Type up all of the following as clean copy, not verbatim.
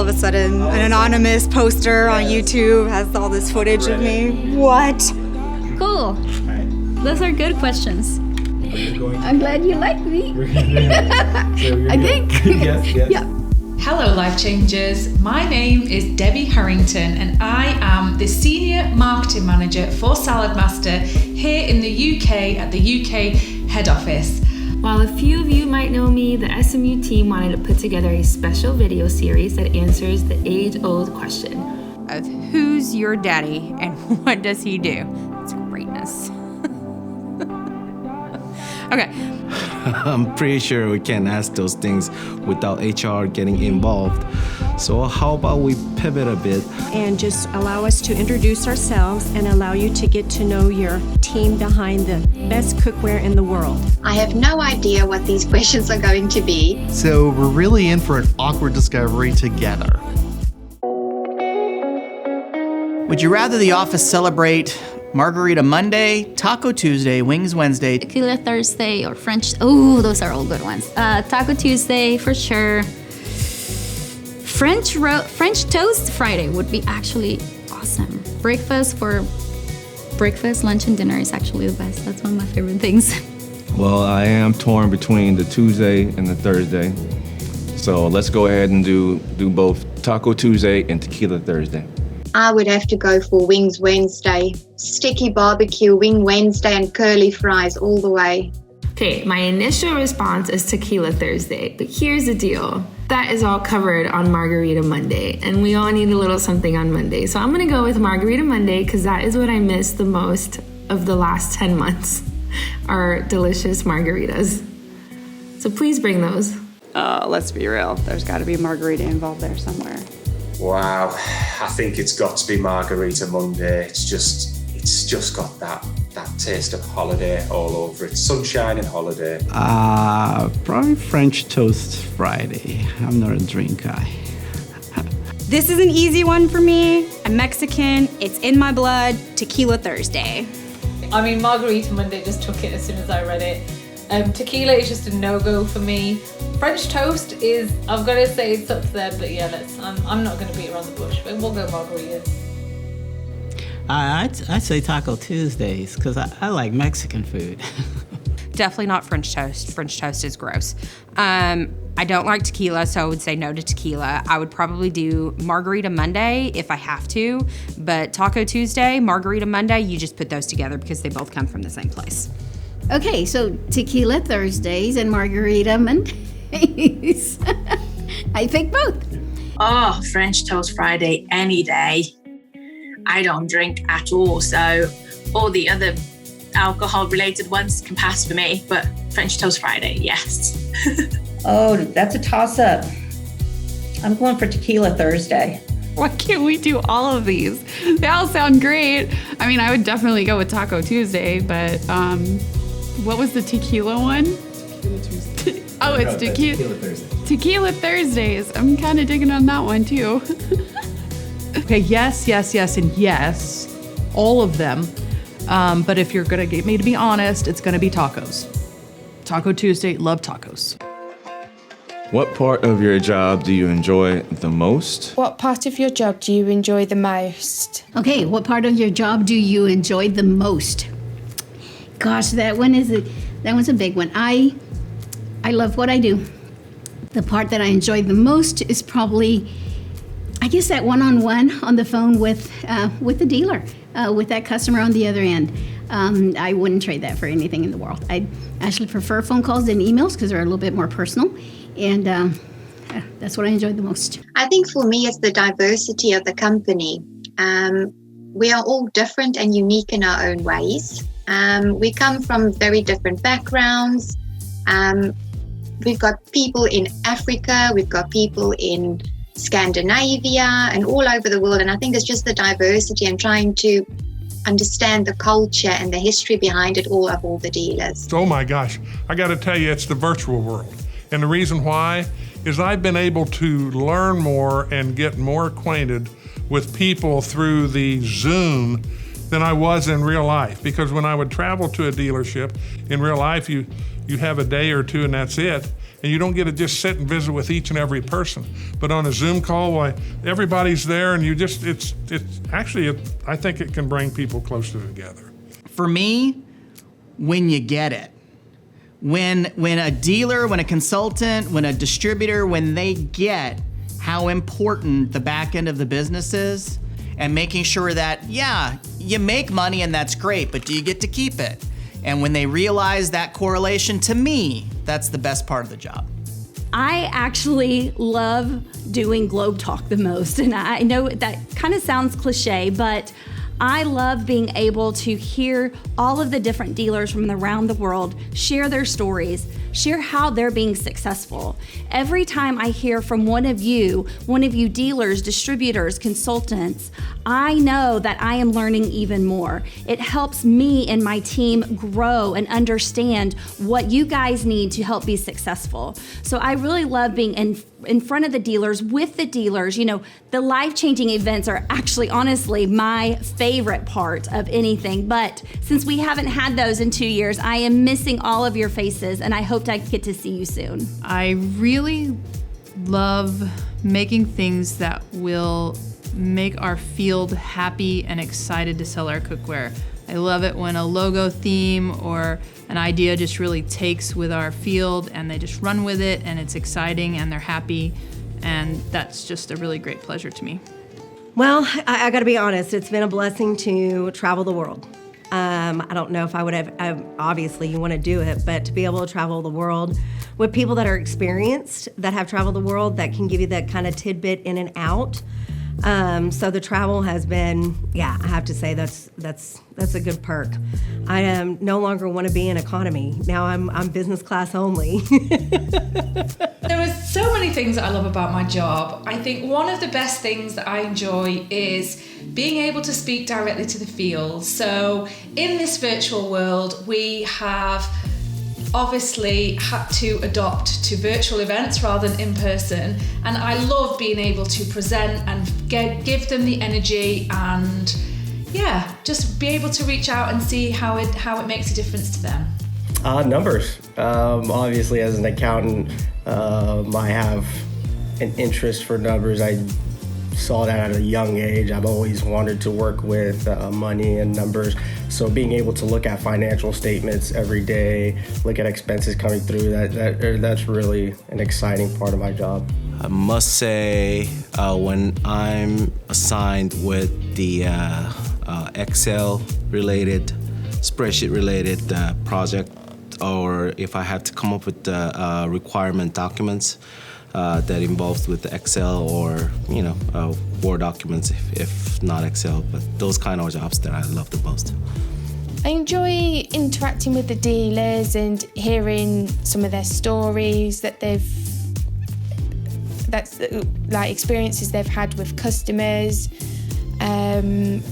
of a sudden an anonymous poster on YouTube has all this footage of me. What? Cool. Those are good questions. I'm glad you like me. I think. Yes. Yeah. Hello Life Changers, my name is Debbie Harrington and I am the Senior Marketing Manager for Saladmaster here in the UK at the UK head office. While a few of you might know me, the SMU team wanted to put together a special video series that answers the age-old question of who's your daddy and what does he do? It's greatness. Okay. I'm pretty sure we can't ask those things without HR getting involved. So how about we pivot a bit and just allow us to introduce ourselves and allow you to get to know your team behind the best cookware in the world. I have no idea what these questions are going to be. So we're really in for an awkward discovery together. Would you rather the office celebrate Margarita Monday, Taco Tuesday, Wings Wednesday, Tequila Thursday or French. Oh, those are all good ones. Taco Tuesday for sure. French Toast Friday would be actually awesome. Breakfast, lunch, and dinner is actually the best. That's one of my favorite things. Well, I am torn between the Tuesday and the Thursday. So let's go ahead and do both Taco Tuesday and Tequila Thursday. I would have to go for Wings Wednesday. Sticky barbecue, Wing Wednesday, and curly fries all the way. Okay, my initial response is Tequila Thursday, but here's the deal. That is all covered on Margarita Monday, and we all need a little something on Monday. So I'm gonna go with Margarita Monday because that is what I missed the most of the last 10 months, our delicious margaritas. So please bring those. Let's be real, there's gotta be margarita involved there somewhere. Wow, I think it's got to be Margarita Monday. It's just got that taste of holiday all over it. Sunshine and holiday. Probably French Toast Friday. I'm not a drink guy. This is an easy one for me. I'm Mexican, it's in my blood. Tequila Thursday. I mean, Margarita Monday just took it as soon as I read it. Tequila is just a no-go for me. French toast is, I've got to say it's up there, but yeah, I'm not going to beat around the bush, but we'll go margaritas. I'd say Taco Tuesdays because I like Mexican food. Definitely not French toast. French toast is gross. I don't like tequila, so I would say no to tequila. I would probably do Margarita Monday if I have to, but Taco Tuesday, Margarita Monday, you just put those together because they both come from the same place. Okay, so Tequila Thursdays and Margarita Mondays. I pick both. Oh, French Toast Friday any day. I don't drink at all, so all the other alcohol-related ones can pass for me, but French Toast Friday, yes. Oh, that's a toss-up. I'm going for Tequila Thursday. Why can't we do all of these? They all sound great. I mean, I would definitely go with Taco Tuesday, but what was the tequila one? Tequila Tuesday. Oh, it's Tequila Thursday. Tequila Thursdays. I'm kind of digging on that one too. Okay, yes, and yes, all of them. But if you're gonna get me to be honest, it's gonna be tacos. Taco Tuesday, love tacos. What part of your job do you enjoy the most? What part of your job do you enjoy the most? Okay, what part of your job do you enjoy the most? Gosh, that one's a big one. I love what I do. The part that I enjoy the most is probably, I guess, that one-on-one on the phone with the dealer, with that customer on the other end. I wouldn't trade that for anything in the world. I actually prefer phone calls than emails because they're a little bit more personal, and that's what I enjoy the most. I think for me, it's the diversity of the company. We are all different and unique in our own ways. We come from very different backgrounds. We've got people in Africa, we've got people in Scandinavia and all over the world. And I think it's just the diversity and trying to understand the culture and the history behind it all of all the dealers. Oh my gosh, I got to tell you, it's the virtual world. And the reason why is I've been able to learn more and get more acquainted with people through the Zoom than I was in real life. Because when I would travel to a dealership, in real life, you have a day or two and that's it. and you don't get to just sit and visit with each and every person. But on a Zoom call, why everybody's there, and you just, it's actually, I think it can bring people closer together. For me, when you get it. When a dealer, when a consultant, when a distributor, when they get how important the back end of the business is, and making sure that, yeah, you make money and that's great, but do you get to keep it? And when they realize that correlation, to me, that's the best part of the job. I actually love doing Globe Talk the most, and I know that kind of sounds cliche, but I love being able to hear all of the different dealers from around the world share their stories, share how they're being successful. Every time I hear from one of you dealers, distributors, consultants, I know that I am learning even more. It helps me and my team grow and understand what you guys need to help be successful. So I really love being in front of the dealers, with the dealers. You know, the life-changing events are actually, honestly, my favorite part of anything. But since we haven't had those in 2 years, I am missing all of your faces, and I hope I get to see you soon. I really love making things that will make our field happy and excited to sell our cookware. I love it when a logo theme or an idea just really takes with our field and they just run with it and it's exciting and they're happy, and that's just a really great pleasure to me. Well, I got to be honest, it's been a blessing to travel the world. I don't know if I would have, obviously you want to do it, but to be able to travel the world with people that are experienced, that have traveled the world, that can give you that kind of tidbit in and out. So the travel has been, yeah, I have to say that's a good perk. I no longer want to be in economy. Now I'm business class only. There are so many things that I love about my job. I think one of the best things that I enjoy is being able to speak directly to the field. So in this virtual world, we have obviously had to adopt to virtual events rather than in person, and I love being able to present and give them the energy and just be able to reach out and see how it makes a difference to them. Numbers. Obviously, as an accountant, I have an interest for numbers. I saw that at a young age. I've always wanted to work with money and numbers. So being able to look at financial statements every day, look at expenses coming through, that's really an exciting part of my job. I must say, when I'm assigned with the Excel-related, spreadsheet-related project, or if I have to come up with the requirement documents that involves with the Excel or Word documents, if not Excel, but those kind of jobs that I love the most. I enjoy interacting with the dealers and hearing some of their stories that's like experiences they've had with customers. When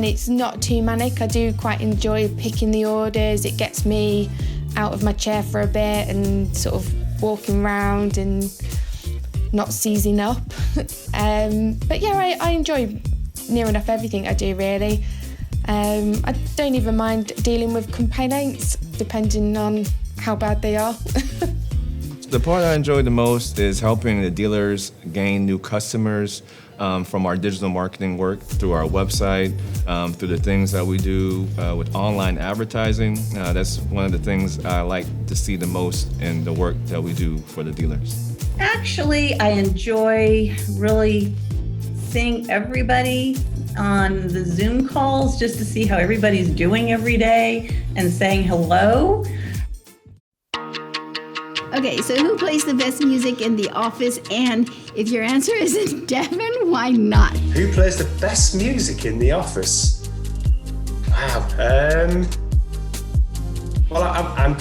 it's not too manic, I do quite enjoy picking the orders. It gets me out of my chair for a bit and sort of walking around and not seizing up. But yeah, I enjoy near enough everything I do, really. I don't even mind dealing with complaints, depending on how bad they are. The part I enjoy the most is helping the dealers gain new customers from our digital marketing work, through our website, through the things that we do with online advertising. That's one of the things I like to see the most in the work that we do for the dealers. Actually, I enjoy really seeing everybody on the Zoom calls just to see how everybody's doing every day and saying hello. Okay, so who plays the best music in the office? And if your answer isn't Devon, why not? Who plays the best music in the office? Wow. Well,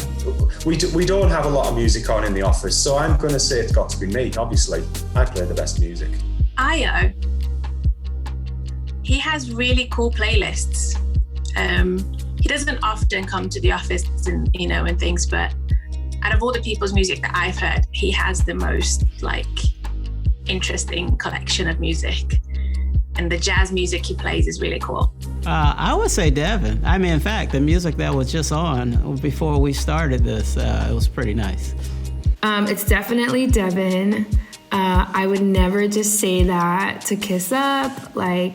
we don't have a lot of music on in the office, so I'm going to say it's got to be me. Obviously, I play the best music. Io. He has really cool playlists. He doesn't often come to the office and and things, but out of all the people's music that I've heard, he has the most interesting collection of music, and the jazz music he plays is really cool. I would say Devon. I mean, in fact, the music that was just on before we started this, it was pretty nice. It's definitely Devon. I would never just say that to kiss up. Like,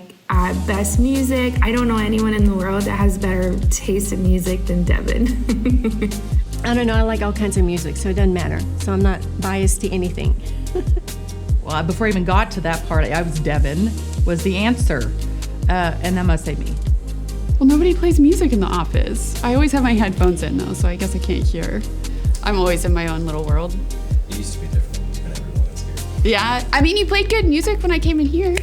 best music. I don't know anyone in the world that has better taste in music than Devon. I don't know. I like all kinds of music, so it doesn't matter. So I'm not biased to anything. Well, before I even got to that part, I was Devon was the answer. And that must say me. Well, nobody plays music in the office. I always have my headphones in though, so I guess I can't hear. I'm always in my own little world. It used to be different when everyone was here. Yeah, I mean, you played good music when I came in here.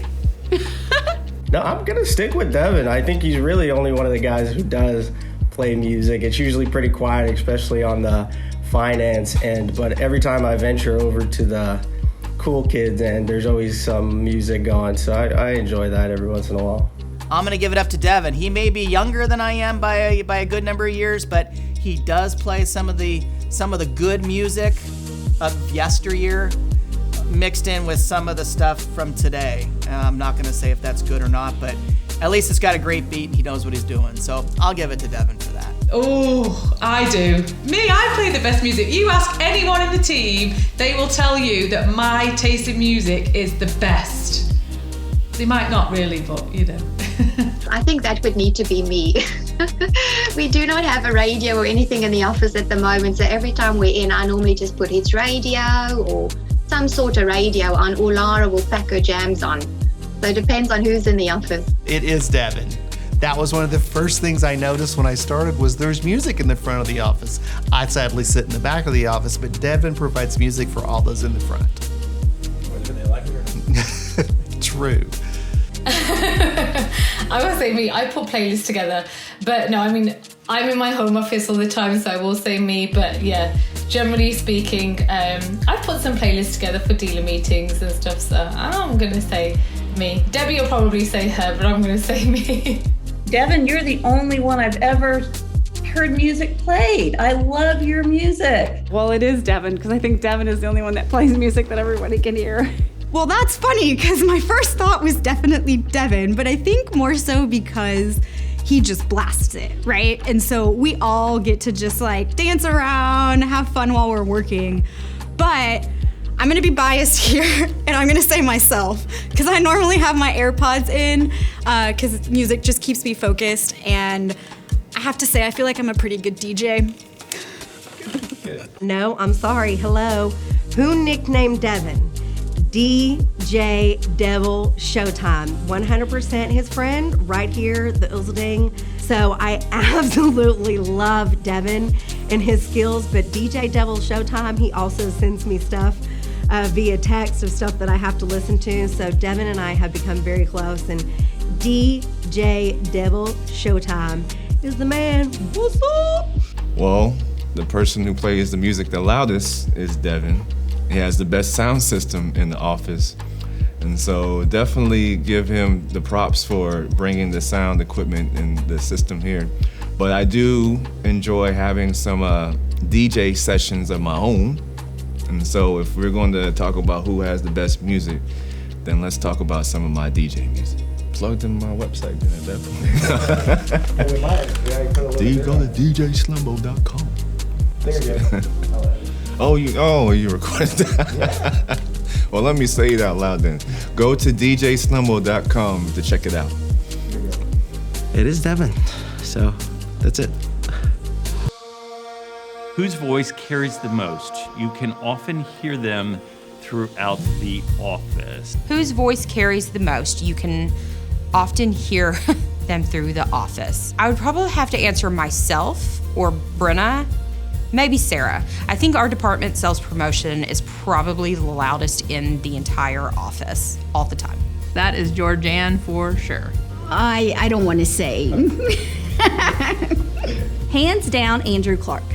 No, I'm gonna stick with Devon. I think he's really only one of the guys who does play music. It's usually pretty quiet, especially on the finance end. But every time I venture over to the cool kids end, there's always some music going. So I enjoy that every once in a while. I'm gonna give it up to Devon. He may be younger than I am by a good number of years, but he does play some of the good music of yesteryear mixed in with some of the stuff from today. I'm not gonna say if that's good or not, but at least it's got a great beat and he knows what he's doing. So I'll give it to Devon for that. Oh, I do. Me, I play the best music. You ask anyone in the team, they will tell you that my taste in music is the best. They might not really, but you know. I think that would need to be me. We do not have a radio or anything in the office at the moment, so every time we're in, I normally just put his radio or some sort of radio on, or Lara will pack her jams on. So it depends on who's in the office. It is Devon. That was one of the first things I noticed when I started was there's music in the front of the office. I sadly sit in the back of the office, but Devon provides music for all those in the front. Whether they like it or not. True. I will say me, I put playlists together, but no, I mean, I'm in my home office all the time, so I will say me, but yeah, generally speaking, I've put some playlists together for dealer meetings and stuff, so I'm going to say me. Debbie will probably say her, but I'm going to say me. Devon, you're the only one I've ever heard music played. I love your music. Well, it is Devon, because I think Devon is the only one that plays music that everybody can hear. Well, that's funny because my first thought was definitely Devon, but I think more so because he just blasts it, right? And so we all get to just like dance around, have fun while we're working. But I'm gonna be biased here and I'm gonna say myself because I normally have my AirPods in because music just keeps me focused, and I have to say I feel like I'm a pretty good DJ. No, I'm sorry. Hello. Who nicknamed Devon? DJ Devil Showtime. 100% his friend right here, the Uzzleding. So I absolutely love Devon and his skills, but DJ Devil Showtime, he also sends me stuff via text of stuff that I have to listen to. So Devon and I have become very close, and DJ Devil Showtime is the man. What's up? Well, the person who plays the music the loudest is Devon. He has the best sound system in the office. And so definitely give him the props for bringing the sound equipment and the system here. But I do enjoy having some DJ sessions of my own. And so if we're going to talk about who has the best music, then let's talk about some of my DJ music. Plugged in my website then at that point. Do you go to djslumbo.com? Oh, you recorded that? Well, let me say it out loud then. Go to djslumbo.com to check it out. It is Devon. So that's it. Whose voice carries the most? You can often hear them throughout the office. Whose voice carries the most? You can often hear them through the office. I would probably have to answer myself or Brenna. Maybe Sarah. I think our department sales promotion is probably the loudest in the entire office all the time. That is Georgianne for sure. I don't want to say. Hands down, Andrew Clark.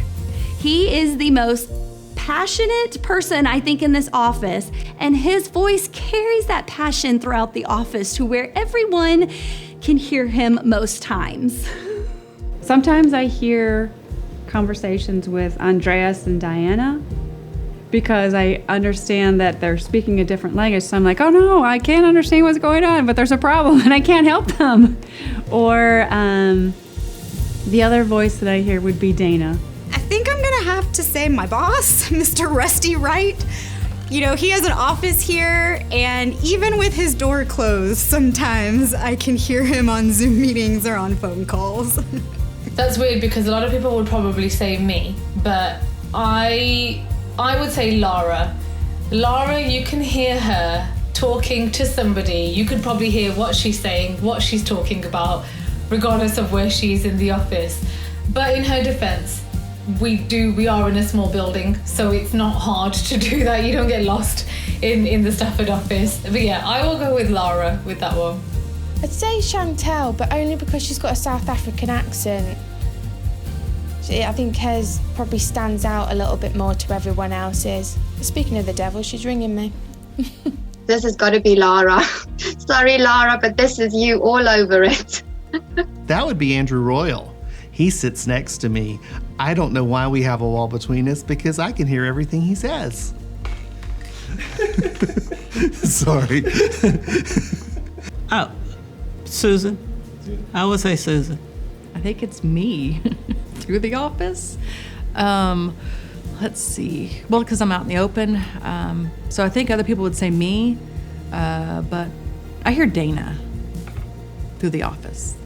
He is the most passionate person, I think, in this office, and his voice carries that passion throughout the office to where everyone can hear him most times. Sometimes I hear conversations with Andreas and Diana because I understand that they're speaking a different language. So I'm like, oh no, I can't understand what's going on, but there's a problem and I can't help them. or the other voice that I hear would be Dana. I think I'm gonna have to say my boss, Mr. Rusty Wright. You know, he has an office here, and even with his door closed, sometimes I can hear him on Zoom meetings or on phone calls. That's weird because a lot of people would probably say me, but I would say Lara. Lara, you can hear her talking to somebody. You could probably hear what she's saying, what she's talking about, regardless of where she is in the office. But in her defense, we are in a small building, so it's not hard to do that. You don't get lost in the Stafford office. But yeah, I will go with Lara with that one. I'd say Chantel, but only because she's got a South African accent. I think hers probably stands out a little bit more to everyone else's. Speaking of the devil, she's ringing me. This has got to be Lara. Sorry, Lara, but this is you all over it. That would be Andrew Royal. He sits next to me. I don't know why we have a wall between us because I can hear everything he says. Sorry. Oh, Susan. I would say Susan. I think it's me through the office. Let's see. Well, because I'm out in the open. So I think other people would say me, but I hear Dana through the office.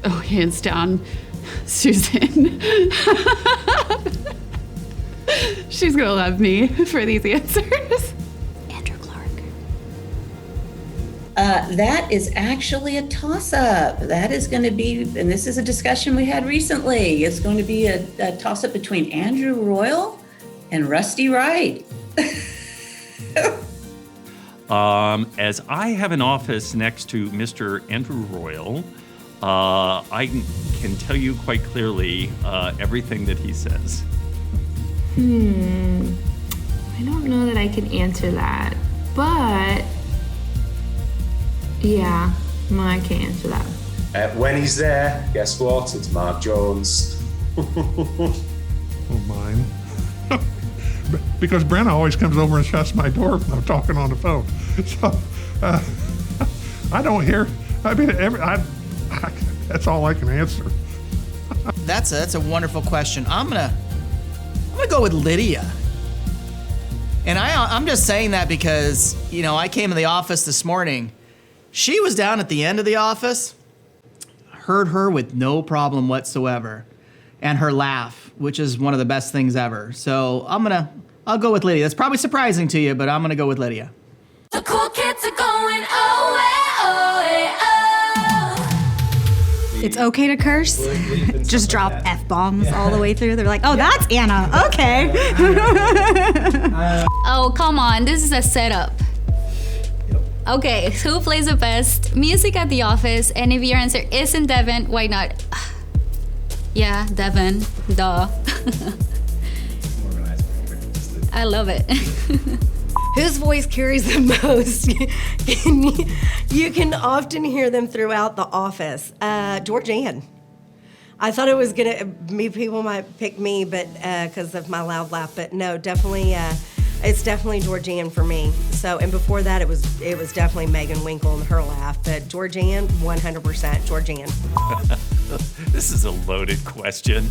Oh, hands down, Susan. She's gonna love me for these answers. That is actually a toss-up. That is going to be, and this is a discussion we had recently, it's going to be a toss-up between Andrew Royal and Rusty Wright. As I have an office next to Mr. Andrew Royal, I can tell you quite clearly everything that he says. I don't know that I can answer that, but yeah, no, I can't answer that. When he's there, guess what? It's Mark Jones. Oh, mine. Because Brenna always comes over and shuts my door when I'm talking on the phone. So I don't hear. I mean, that's all I can answer. That's a wonderful question. I'm gonna go with Lydia. And I'm just saying that because, you know, I came in the office this morning. She was down at the end of the office. Heard her with no problem whatsoever. And her laugh, which is one of the best things ever. So I'll go with Lydia. That's probably surprising to you, but I'm gonna go with Lydia. The cool kids are going away, It's okay to curse? Just drop F-bombs all the way through. They're like, oh, that's Anna. Okay. Oh, come on. This is a setup. Okay, who plays the best music at the office? And if your answer isn't Devon, why not? Yeah, Devon. Duh. I love it. Whose voice carries the most? You can often hear them throughout the office. Georgianne. I thought it was gonna be people might pick me, but because of my loud laugh. But no, definitely, it's definitely Georgianne for me. So, and before that, it was definitely Megan Winkle and her laugh. But Georgianne, 100% Georgianne. This is a loaded question.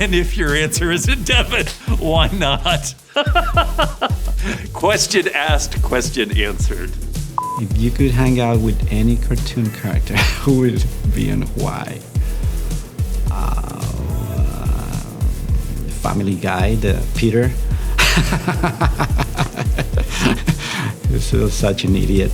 And if your answer isn't Devon, why not? Question asked, question answered. If you could hang out with any cartoon character, who would it be and why? Family Guy, Peter. He's such an idiot.